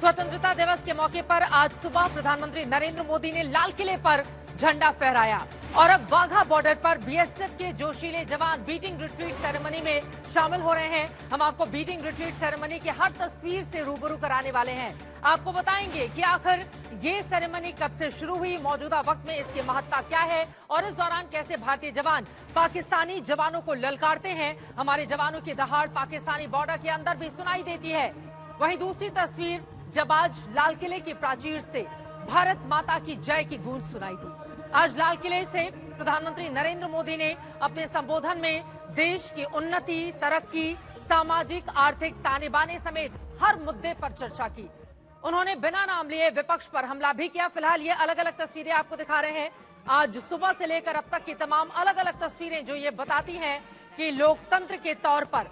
स्वतंत्रता दिवस के मौके पर आज सुबह प्रधानमंत्री नरेंद्र मोदी ने लाल किले पर झंडा फहराया और अब वाघा बॉर्डर पर बीएसएफ के जोशीले जवान बीटिंग रिट्रीट सेरेमनी में शामिल हो रहे हैं। हम आपको बीटिंग रिट्रीट सेरेमनी की हर तस्वीर से रूबरू कराने वाले हैं। आपको बताएंगे कि आखिर ये सेरेमनी कब से शुरू हुई, मौजूदा वक्त में इसकी महत्ता क्या है और इस दौरान कैसे भारतीय जवान पाकिस्तानी जवानों को ललकारते हैं। हमारे जवानों की दहाड़ पाकिस्तानी बॉर्डर के अंदर भी सुनाई देती है। वहीं दूसरी तस्वीर जब आज लाल किले की प्राचीर से भारत माता की जय की गूंज सुनाई दी। आज लाल किले से प्रधानमंत्री नरेंद्र मोदी ने अपने संबोधन में देश की उन्नति, तरक्की, सामाजिक आर्थिक ताने बाने समेत हर मुद्दे पर चर्चा की। उन्होंने बिना नाम लिए विपक्ष पर हमला भी किया। फिलहाल ये अलग अलग तस्वीरें आपको दिखा रहे हैं। आज सुबह से लेकर अब तक की तमाम अलग अलग तस्वीरें जो ये बताती हैं कि लोकतंत्र के तौर पर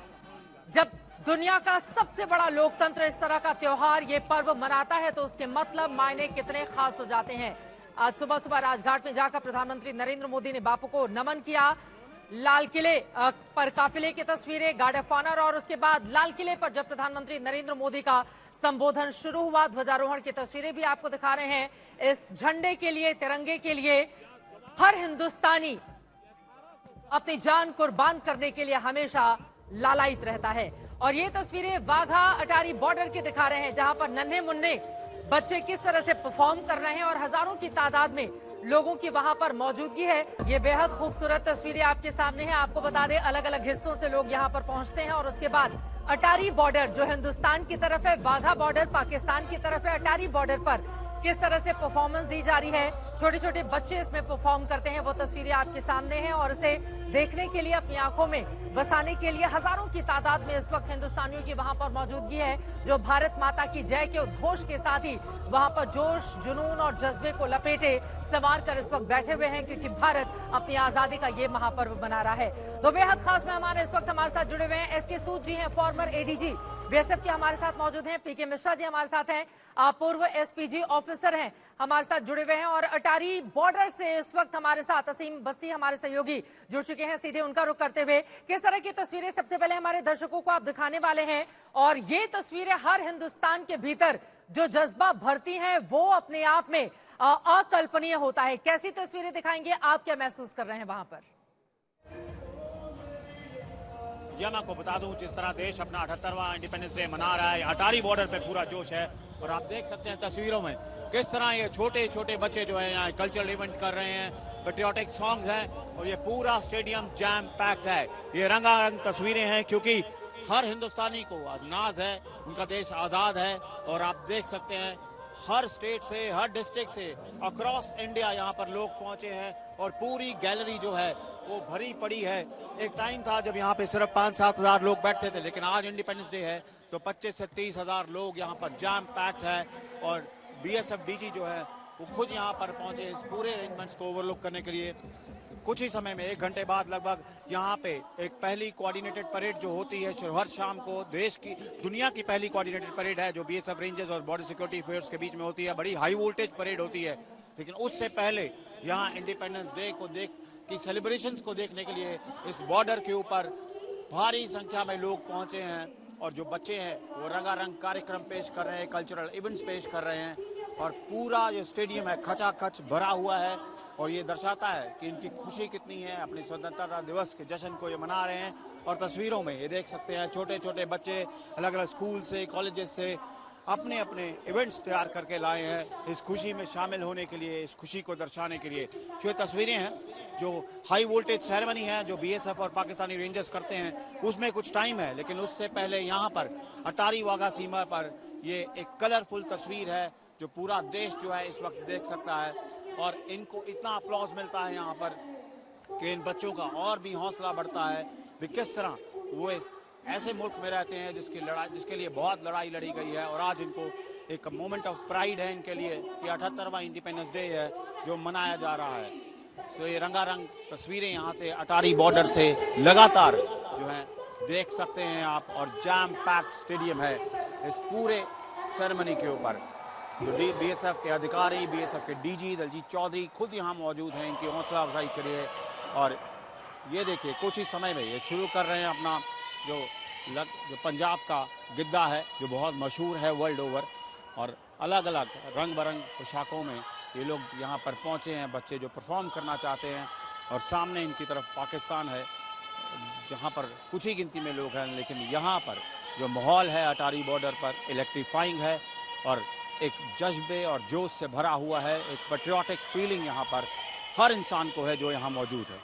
जब दुनिया का सबसे बड़ा लोकतंत्र इस तरह का त्योहार, ये पर्व मनाता है तो उसके मतलब मायने कितने खास हो जाते हैं। आज सुबह सुबह राजघाट में जाकर प्रधानमंत्री नरेंद्र मोदी ने बापू को नमन किया। लाल किले पर काफिले की तस्वीरें, गार्ड ऑफ ऑनर, और उसके बाद लाल किले पर जब प्रधानमंत्री नरेंद्र मोदी का संबोधन शुरू हुआ, ध्वजारोहण की तस्वीरें भी आपको दिखा रहे हैं। इस झंडे के लिए, तिरंगे के लिए हर हिंदुस्तानी अपनी जान कुर्बान करने के लिए हमेशा लालायित रहता है। और ये तस्वीरें वाघा अटारी बॉर्डर की दिखा रहे हैं, जहां पर नन्हे मुन्ने बच्चे किस तरह से परफॉर्म कर रहे हैं और हजारों की तादाद में लोगों की वहां पर मौजूदगी है। ये बेहद खूबसूरत तस्वीरें आपके सामने हैं। आपको बता दें, अलग अलग हिस्सों से लोग यहां पर पहुंचते हैं और उसके बाद अटारी बॉर्डर जो हिंदुस्तान की तरफ है, वाघा बॉर्डर पाकिस्तान की तरफ है। अटारी बॉर्डर पर किस तरह से परफॉर्मेंस दी जा रही है, छोटे छोटे बच्चे इसमें परफॉर्म करते हैं, वो तस्वीरें आपके सामने हैं। और इसे देखने के लिए, अपनी आंखों में बसाने के लिए हजारों की तादाद में इस वक्त हिंदुस्तानियों की वहां पर मौजूदगी है, जो भारत माता की जय के उद्घोष के साथ ही वहां पर जोश, जुनून और जज्बे को लपेटे संवार कर इस वक्त बैठे हुए हैं, क्योंकि भारत अपनी आजादी का ये महापर्व मना रहा है। तो बेहद खास मेहमान इस वक्त हमारे साथ जुड़े हुए हैं। एसके सूद जी हैं, फॉर्मर एडीजी बीएसएफ के हमारे साथ मौजूद हैं। पीके मिश्रा जी हमारे साथ हैं, पूर्व एसपीजी ऑफिसर हैं, हमारे साथ जुड़े हुए हैं। और अटारी बॉर्डर से इस वक्त हमारे साथ असीम बस्सी हमारे सहयोगी जुड़ चुके हैं। सीधे उनका रुख करते हुए, किस तरह की तस्वीरें सबसे पहले हमारे दर्शकों को आप दिखाने वाले हैं, और ये तस्वीरें हर हिंदुस्तान के भीतर जो जज्बा भरती हैं वो अपने आप में अकल्पनीय होता है। कैसी तस्वीरें दिखाएंगे, आप क्या महसूस कर रहे हैं वहां पर? जी, मैं आपको बता दूं, जिस तरह देश अपना 78वां इंडिपेंडेंस डे मना रहा है, अटारी बॉर्डर पे पूरा जोश है। और आप देख सकते हैं तस्वीरों में किस तरह ये छोटे छोटे बच्चे जो है यहाँ कल्चरल इवेंट कर रहे हैं, पेट्रियोटिक सॉन्ग्स हैं, और ये पूरा स्टेडियम जैम पैक्ड है। ये रंगारंग तस्वीरें हैं, क्योंकि हर हिंदुस्तानी को आज नाज है, उनका देश आज़ाद है। और आप देख सकते हैं हर स्टेट से, हर डिस्ट्रिक्ट से, अक्रॉस इंडिया यहाँ पर लोग पहुंचे हैं, और पूरी गैलरी जो है वो भरी पड़ी है। एक टाइम था जब यहाँ पे सिर्फ 5-7 हजार लोग बैठते थे, लेकिन आज इंडिपेंडेंस डे है तो 25 से 30 हजार लोग यहाँ पर जैम पैक्ड है। और बीएसएफ डीजी जो है वो खुद यहाँ पर पहुंचे इस पूरे अरेंजमेंट्स को ओवरलुक करने के लिए। कुछ ही समय में, 1 घंटे बाद लगभग, यहाँ पे एक पहली कोऑर्डिनेटेड परेड जो होती है हर शाम को, देश की, दुनिया की पहली कोऑर्डिनेटेड परेड है जो बीएसएफ रेंजर्स और बॉर्डर सिक्योरिटी फोर्स के बीच में होती है। बड़ी हाई वोल्टेज परेड होती है, लेकिन उससे पहले यहाँ इंडिपेंडेंस डे को की सेलिब्रेशंस को देखने के लिए इस बॉर्डर के ऊपर भारी संख्या में लोग पहुंचे हैं। और जो बच्चे हैं वो रंगारंग कार्यक्रम पेश कर रहे हैं, कल्चरल इवेंट्स पेश कर रहे हैं, और पूरा जो स्टेडियम है खचाखच भरा हुआ है। और ये दर्शाता है कि इनकी खुशी कितनी है, अपने स्वतंत्रता दिवस के जश्न को ये मना रहे हैं। और तस्वीरों में ये देख सकते हैं छोटे छोटे बच्चे अलग अलग स्कूल से, कॉलेजेस से अपने अपने इवेंट्स तैयार करके लाए हैं इस खुशी में शामिल होने के लिए, इस खुशी को दर्शाने के लिए। जो ये तस्वीरें हैं, जो हाई वोल्टेज सेरेमनी है जो बीएसएफ और पाकिस्तानी रेंजर्स करते हैं, उसमें कुछ टाइम है, लेकिन उससे पहले यहाँ पर अटारी वाघा सीमा पर ये एक कलरफुल तस्वीर है जो पूरा देश जो है इस वक्त देख सकता है। और इनको इतना अप्लॉज मिलता है यहाँ पर कि इन बच्चों का और भी हौसला बढ़ता है कि किस तरह वो इस ऐसे मुल्क में रहते हैं जिसके लिए बहुत लड़ाई लड़ी गई है। और आज इनको एक मोमेंट ऑफ प्राइड है इनके लिए कि 78वां इंडिपेंडेंस डे है जो मनाया जा रहा है। तो ये रंगारंग तस्वीरें यहाँ से अटारी बॉर्डर से लगातार जो है देख सकते हैं आप। और जैम पैक्ड स्टेडियम है इस पूरे सेरेमनी के ऊपर। जो बीएसएफ के अधिकारी, बीएसएफ के डीजी दलजीत चौधरी खुद यहाँ मौजूद हैं इनकी हौसला अफजाई के लिए। और ये देखिए कुछ ही समय में ये शुरू कर रहे हैं अपना जो पंजाब का गिद्दा है जो बहुत मशहूर है वर्ल्ड ओवर, और अलग अलग रंग बिरंग पोशाकों में ये लोग यहाँ पर पहुँचे हैं, बच्चे जो परफॉर्म करना चाहते हैं। और सामने इनकी तरफ पाकिस्तान है जहाँ पर कुछ ही गिनती में लोग हैं, लेकिन यहाँ पर जो माहौल है अटारी बॉर्डर पर इलेक्ट्रीफाइंग है और एक जज्बे और जोश से भरा हुआ है। एक पेट्रियाटिक फीलिंग यहाँ पर हर इंसान को है जो यहाँ मौजूद है।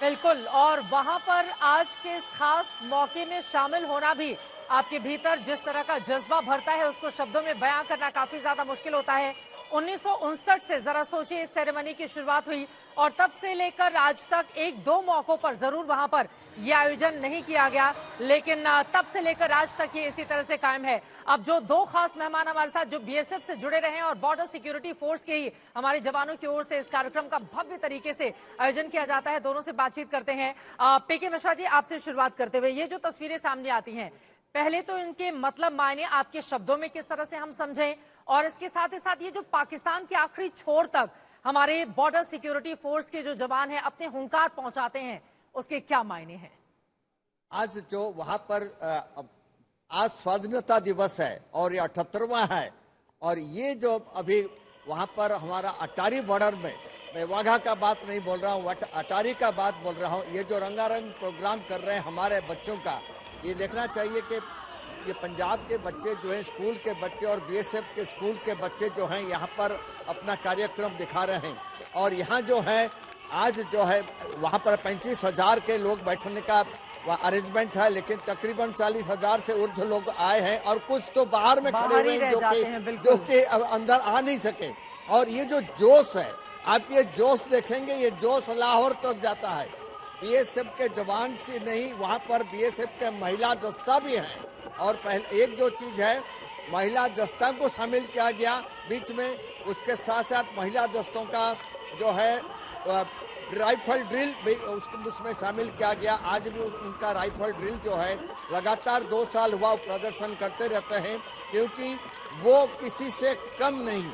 बिल्कुल, और वहां पर आज के इस खास मौके में शामिल होना भी आपके भीतर जिस तरह का जज्बा भरता है उसको शब्दों में बयां करना काफी ज्यादा मुश्किल होता है। 1959 से जरा सोचिए इस सेरेमनी की शुरुआत हुई और तब से लेकर आज तक एक दो मौकों पर जरूर वहां पर यह आयोजन नहीं किया गया, लेकिन तब से लेकर आज तक ये इसी तरह से कायम है। अब जो दो खास मेहमान हमारे साथ जो बीएसएफ से जुड़े रहे हैं और बॉर्डर सिक्योरिटी फोर्स के ही हमारे जवानों की ओर से इस कार्यक्रम का भव्य तरीके से आयोजन किया जाता है, दोनों से बातचीत करते हैं। पीके मिश्रा जी, आपसे शुरुआत करते हुए ये जो तस्वीरें सामने आती हैं, पहले तो इनके मतलब मायने आपके शब्दों में किस तरह से हम समझें, और इसके साथ ही साथ ये जो पाकिस्तान के आखिरी छोर तक हमारे बॉर्डर सिक्योरिटी फोर्स के जो जवान हैं अपने हुंकार पहुंचाते हैं, उसके क्या मायने हैं? आज जो वहां पर आज स्वाधीनता दिवस है और ये 78वां है, और ये जो अभी वहां पर हमारा अटारी बॉर्डर में, मैं वाघा का बात नहीं बोल रहा हूँ, अटारी का बात बोल रहा हूँ, ये जो रंगारंग प्रोग्राम कर रहे हैं हमारे बच्चों का, ये देखना चाहिए कि ये पंजाब के बच्चे जो हैं, स्कूल के बच्चे और बीएसएफ के स्कूल के बच्चे जो हैं यहाँ पर अपना कार्यक्रम दिखा रहे हैं। और यहाँ जो है आज जो है वहाँ पर 35,000 के लोग बैठने का अरेंजमेंट है, लेकिन तकरीबन 40,000 से ऊर्ध्व लोग आए हैं और कुछ तो बाहर में खड़े हुए हैं जो कि अंदर आ नहीं सके। और ये जो जोश है, आप ये जोश देखेंगे, ये जोश लाहौर तक जाता है। बीएसएफ के जवान से नहीं, वहाँ पर बीएसएफ के महिला दस्ता भी है। और पहले एक जो चीज है, महिला दस्ता को शामिल किया गया बीच में, उसके साथ साथ महिला दस्तों का जो है राइफल ड्रिल भी उसमें शामिल किया गया। आज भी उनका राइफल ड्रिल जो है लगातार 2 साल हुआ प्रदर्शन करते रहते हैं, क्योंकि वो किसी से कम नहीं।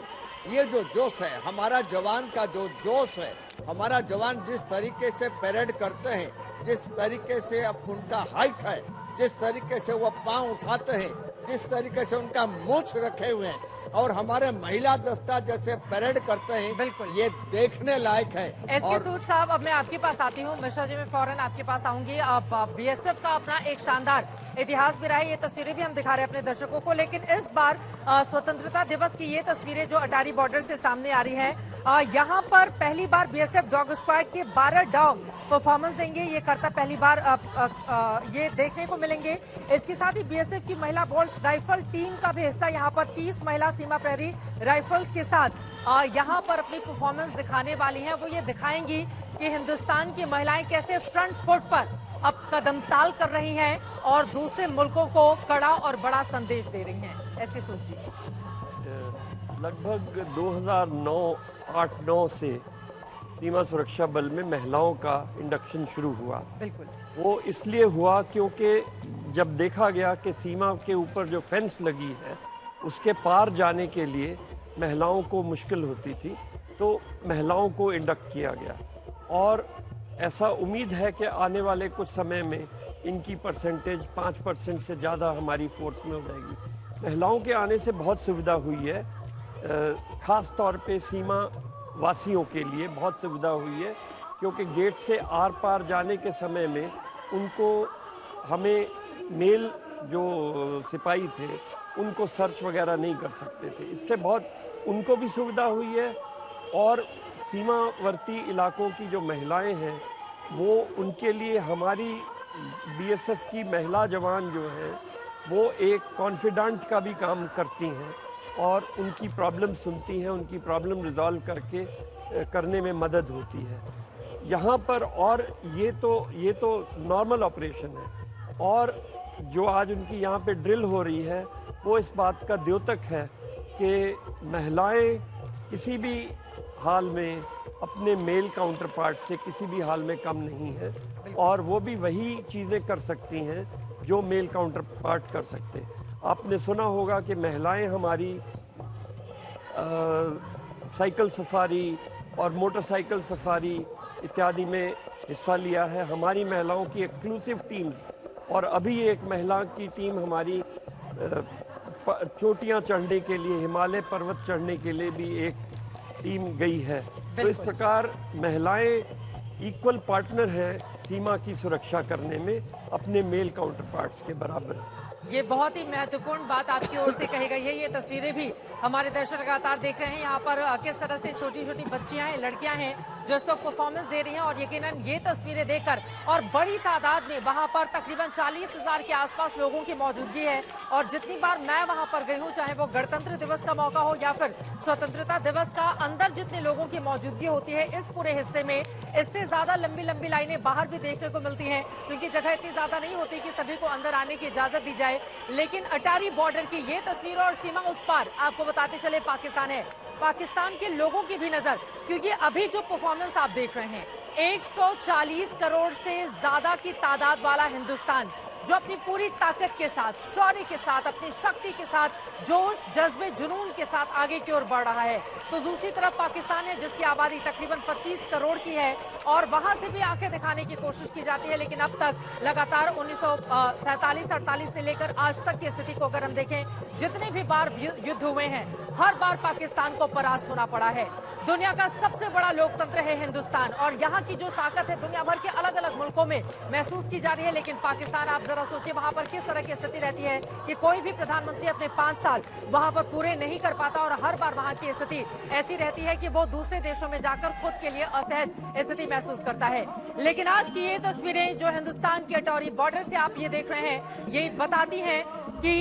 ये जो जोश है, हमारा जवान का जो जोश है, हमारा जवान जिस तरीके से परेड करते हैं, जिस तरीके से अब उनका हाइट है, जिस तरीके से वो पांव उठाते हैं, जिस तरीके से उनका मूंछ रखे हुए हैं, और हमारे महिला दस्ता जैसे परेड करते हैं, बिल्कुल ये देखने लायक है। एसके सूद साहब, अब मैं आपके पास आती हूँ। मिश्रा जी, मैं फौरन आपके पास आऊंगी। अब बीएसएफ का अपना एक शानदार इतिहास भी रहा है, ये तस्वीरें भी हम दिखा रहे हैं अपने दर्शकों को, लेकिन इस बार स्वतंत्रता दिवस की ये तस्वीरें जो अटारी बॉर्डर से सामने आ रही हैं, यहाँ पर पहली बार बीएसएफ डॉग स्क्वाड के 12 डॉग परफॉर्मेंस देंगे। ये करता पहली बार ये देखने को मिलेंगे। इसके साथ ही बीएसएफ की महिला बोल्ट्स राइफल टीम का भी हिस्सा यहाँ पर 30 महिला सीमा प्रहरी राइफल्स के साथ यहाँ पर अपनी परफॉर्मेंस दिखाने वाली हैं। वो ये दिखाएंगी कि हिंदुस्तान की महिलाएं कैसे फ्रंट फुट पर अब कदम ताल कर रही हैं और दूसरे मुल्कों को कड़ा और बड़ा संदेश दे रही हैं। एसके सूद जी, लगभग 2009-8-9 से सीमा सुरक्षा बल में महिलाओं का इंडक्शन शुरू हुआ। बिल्कुल, वो इसलिए हुआ क्योंकि जब देखा गया कि सीमा के ऊपर जो फेंस लगी है उसके पार जाने के लिए महिलाओं को मुश्किल होती थी, तो महिलाओं को इंडक्ट किया गया। और ऐसा उम्मीद है कि आने वाले कुछ समय में इनकी परसेंटेज 5% से ज़्यादा हमारी फोर्स में हो जाएगी। महिलाओं के आने से बहुत सुविधा हुई है, ख़ास तौर पे सीमा वासियों के लिए बहुत सुविधा हुई है, क्योंकि गेट से आर पार जाने के समय में उनको, हमें मेल जो सिपाही थे उनको सर्च वगैरह नहीं कर सकते थे। इससे बहुत उनको भी सुविधा हुई है, और सीमावर्ती इलाकों की जो महिलाएं हैं वो, उनके लिए हमारी बीएसएफ की महिला जवान जो हैं वो एक कॉन्फिडेंट का भी काम करती हैं और उनकी प्रॉब्लम सुनती हैं, उनकी प्रॉब्लम रिजॉल्व करने में मदद होती है यहाँ पर। और ये तो नॉर्मल ऑपरेशन है, और जो आज उनकी यहाँ पे ड्रिल हो रही है वो इस बात का द्योतक है कि महिलाएं किसी भी हाल में अपने मेल काउंटर पार्ट से किसी भी हाल में कम नहीं है, और वो भी वही चीज़ें कर सकती हैं जो मेल काउंटर पार्ट कर सकते हैं। आपने सुना होगा कि महिलाएं हमारी साइकिल सफारी और मोटरसाइकिल सफारी इत्यादि में हिस्सा लिया है। हमारी महिलाओं की एक्सक्लूसिव टीम्स, और अभी एक महिला की टीम हमारी चोटियां चढ़ने के लिए, हिमालय पर्वत चढ़ने के लिए भी एक टीम गई है। तो इस प्रकार महिलाएं इक्वल पार्टनर हैं सीमा की सुरक्षा करने में अपने मेल काउंटर पार्ट्स के बराबर। ये बहुत ही महत्वपूर्ण बात आपकी ओर से कही गई है। ये तस्वीरें भी हमारे दर्शक लगातार देख रहे हैं। यहाँ पर किस तरह से छोटी छोटी बच्चियां हैं, लड़कियां हैं जो इस वक्त परफॉर्मेंस दे रही हैं, और यकीनन ये तस्वीरें देखकर और बड़ी तादाद में वहां पर तकरीबन 40,000 के आसपास लोगों की मौजूदगी है। और जितनी बार मैं वहां पर गई हूँ, चाहे वो गणतंत्र दिवस का मौका हो या फिर स्वतंत्रता दिवस का, अंदर जितने लोगों की मौजूदगी होती है इस पूरे हिस्से में, इससे ज्यादा लंबी लंबी लाइनें बाहर भी देखने को मिलती हैं, क्योंकि जगह इतनी ज्यादा नहीं होती कि सभी को अंदर आने की इजाजत दी जाए। लेकिन अटारी बॉर्डर की ये तस्वीर और सीमा उस पार आपको बताते चले पाकिस्तान है, पाकिस्तान के लोगों की भी नजर, क्योंकि अभी जो परफॉर्मेंस आप देख रहे हैं 140 करोड़ से ज्यादा की तादाद वाला हिंदुस्तान, जो अपनी पूरी ताकत के साथ, शौर्य के साथ, अपनी शक्ति के साथ, जोश जज्बे जुनून के साथ आगे की ओर बढ़ रहा है। तो दूसरी तरफ पाकिस्तान है जिसकी आबादी तकरीबन 25 करोड़ की है, और वहां से भी आंखें दिखाने की कोशिश की जाती है। लेकिन अब तक लगातार 1947-48 से लेकर आज तक की स्थिति को अगर हम देखें, जितने भी बार युद्ध हुए हैं हर बार पाकिस्तान को परास्त होना पड़ा है। दुनिया का सबसे बड़ा लोकतंत्र है हिंदुस्तान, और यहाँ की जो ताकत है दुनिया भर के अलग अलग मुल्कों में महसूस की जा रही है। लेकिन पाकिस्तान, आप जरा सोचिए वहां पर किस तरह की स्थिति रहती है कि कोई भी प्रधानमंत्री अपने 5 साल वहां पर पूरे नहीं कर पाता, और हर बार वहां की स्थिति ऐसी रहती है कि वो दूसरे देशों में जाकर खुद के लिए असहज स्थिति महसूस करता है। लेकिन आज की ये तस्वीरें जो हिंदुस्तान के अटौरी बॉर्डर से आप ये देख रहे हैं, ये बताती हैं कि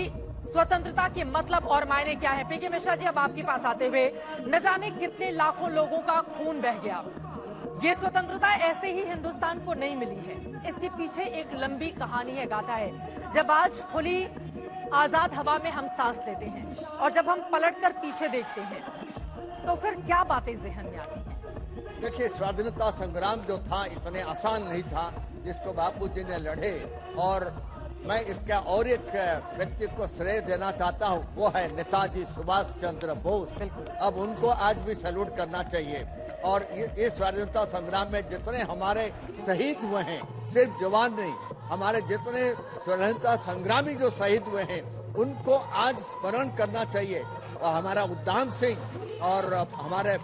स्वतंत्रता के मतलब और मायने क्या है। पीके मिश्रा जी, अब आपके पास आते हुए, न जाने कितने लाखों लोगों का खून बह गया। ये स्वतंत्रता ऐसे ही हिंदुस्तान को नहीं मिली है, इसके पीछे एक लंबी कहानी है, गाथा है। जब आज खुली आजाद हवा में हम सांस लेते हैं और जब हम पलटकर पीछे देखते हैं, तो फिर क्या बातें जहन में आती हैं? देखिए, स्वाधीनता संग्राम जो था इतने आसान नहीं था जिसको बापूजी ने लड़े, और मैं इसका और एक व्यक्ति को श्रेय देना चाहता हूँ, वो है नेताजी सुभाष चंद्र बोस। अब उनको आज भी सैल्यूट करना चाहिए। और ये स्वाधीनता संग्राम में जितने हमारे शहीद हुए हैं, सिर्फ जवान नहीं, हमारे जितने स्वतंत्रता संग्रामी जो शहीद हुए हैं उनको आज स्मरण करना चाहिए। और हमारा उद्यम सिंह और हमारा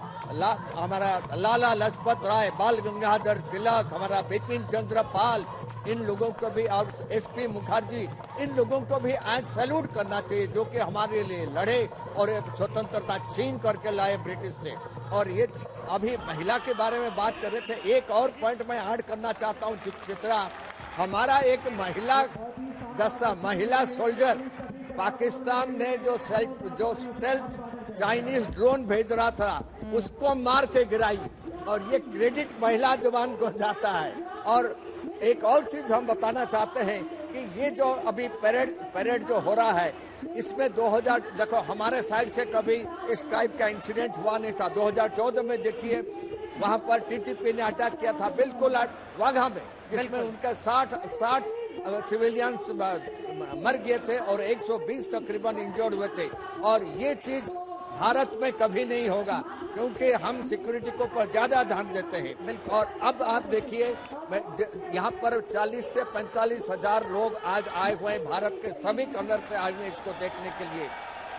लाला लजपत राय, बाल गंगाधर तिलक, हमारा बिपिन चंद्र पाल, इन लोगों को भी, और एसपी मुखर्जी, इन लोगों को भी आज सैल्यूट करना चाहिए, जो कि हमारे लिए लड़े और स्वतंत्रता छीन करके लाए ब्रिटिश से। और ये अभी महिला के बारे में बात कर रहे थे, एक और पॉइंट मैं ऐड करना चाहता हूँ चित्रा। हमारा एक महिला दस्ता, महिला सोल्जर, पाकिस्तान ने जो स्टेल्थ चाइनीज ड्रोन भेज रहा था उसको मार के गिराई, और ये क्रेडिट महिला जवान को जाता है। और एक और चीज हम बताना चाहते हैं कि ये जो अभी परेड जो हो रहा है, इसमें 2000, देखो हमारे साइड से कभी इस टाइप का इंसिडेंट हुआ नहीं था। 2014 में देखिए, वहां पर टीटीपी ने अटैक किया था बिल्कुल वाघा में, जिसमें उनका 60 सिविलियंस मर गए थे और 120 तकरीबन इंजर्ड हुए थे। और ये चीज भारत में कभी नहीं होगा, क्योंकि हम सिक्योरिटी को पर ज्यादा ध्यान देते हैं। और अब आप देखिए, यहाँ पर 40 से 45 हजार लोग आज आए हुए हैं, भारत के सभी कॉर्नर से आए हुए हैं इसको देखने के लिए।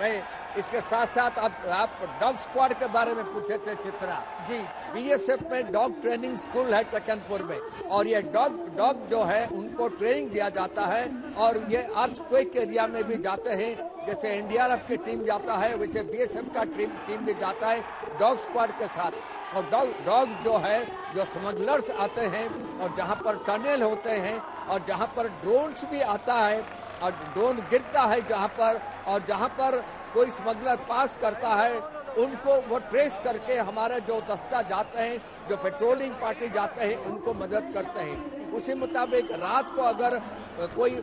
मैं इसके साथ साथ आप डॉग स्क्वाड के बारे में पूछे थे चित्रा जी। बीएसएफ में डॉग ट्रेनिंग स्कूल है टकनपुर में, और ये डॉग जो है उनको ट्रेनिंग दिया जाता है, और ये अर्थक्वेक एरिया में भी जाते हैं। जैसे एनडीआरएफ की टीम जाता है, वैसे बीएसएफ का टीम भी जाता है डॉग स्क्वाड के साथ। और डॉग्स जो है, जो स्मगलर्स आते हैं, और जहाँ पर टनल होते हैं, और जहाँ पर ड्रोन्स भी आता है, और ड्रोन गिरता है जहाँ पर, और जहाँ पर कोई स्मगलर पास करता है, उनको वो ट्रेस करके हमारे जो दस्ता जाते हैं, जो पेट्रोलिंग पार्टी जाते हैं, उनको मदद करते हैं। उसी मुताबिक रात को अगर कोई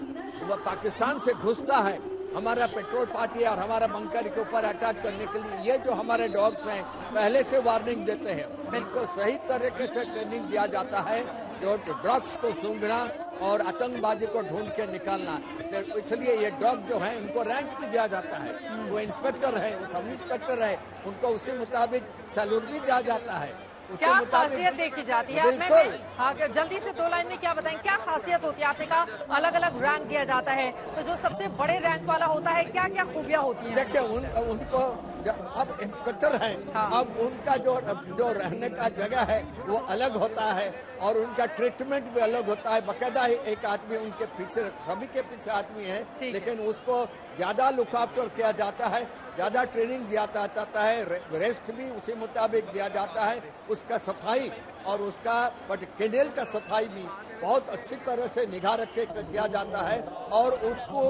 पाकिस्तान से घुसता है हमारा पेट्रोल पार्टी और हमारा बंकर के ऊपर अटैक करने के लिए, ये जो हमारे डॉग्स हैं पहले से वार्निंग देते हैं, उनको सही तरीके से ट्रेनिंग दिया जाता है, जो ड्रग्स को सूंघना और आतंकवादी को ढूंढ के निकालना। तो इसलिए ये डॉग जो है उनको रैंक भी दिया जाता है, वो इंस्पेक्टर है, वो सब इंस्पेक्टर है, उनको उसी मुताबिक सैल्यूट भी दिया जाता है। उसके क्या मुताबिक खासियत देखी जाती है? बिल्कुल। हाँ, जल्दी से 2 लाइन में क्या बताएं, क्या खासियत होती है? आपने कहा अलग अलग रैंक दिया जाता है, तो जो सबसे बड़े रैंक वाला होता है क्या क्या खूबियां होती हैं? देखिए उनको अब इंस्पेक्टर हैं, हाँ। अब उनका जो रहने का जगह है वो अलग होता है और उनका ट्रीटमेंट भी अलग होता है। बाकायदा ही एक आदमी उनके पीछे, सभी के पीछे आदमी है, ठीक है। लेकिन उसको ज्यादा लुक आफ्टर किया जाता है, ज्यादा ट्रेनिंग दिया जाता है, रेस्ट भी उसी मुताबिक दिया जाता है। उसका सफाई और उसका केनेल का सफाई भी बहुत अच्छी तरह से निगाह रख के किया जाता है और उसको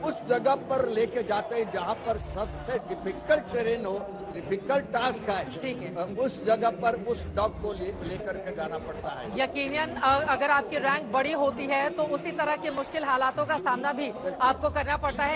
उस जगह पर लेके जाते हैं जहाँ पर सबसे डिफिकल्ट टेरेन हो, डिफिकल्ट टास्क ठीक है, है। उस जगह पर उस डॉग को लेकर के जाना पड़ता है। यकीनन अगर आपकी रैंक बड़ी होती है तो उसी तरह के मुश्किल हालातों का सामना भी आपको करना पड़ता है।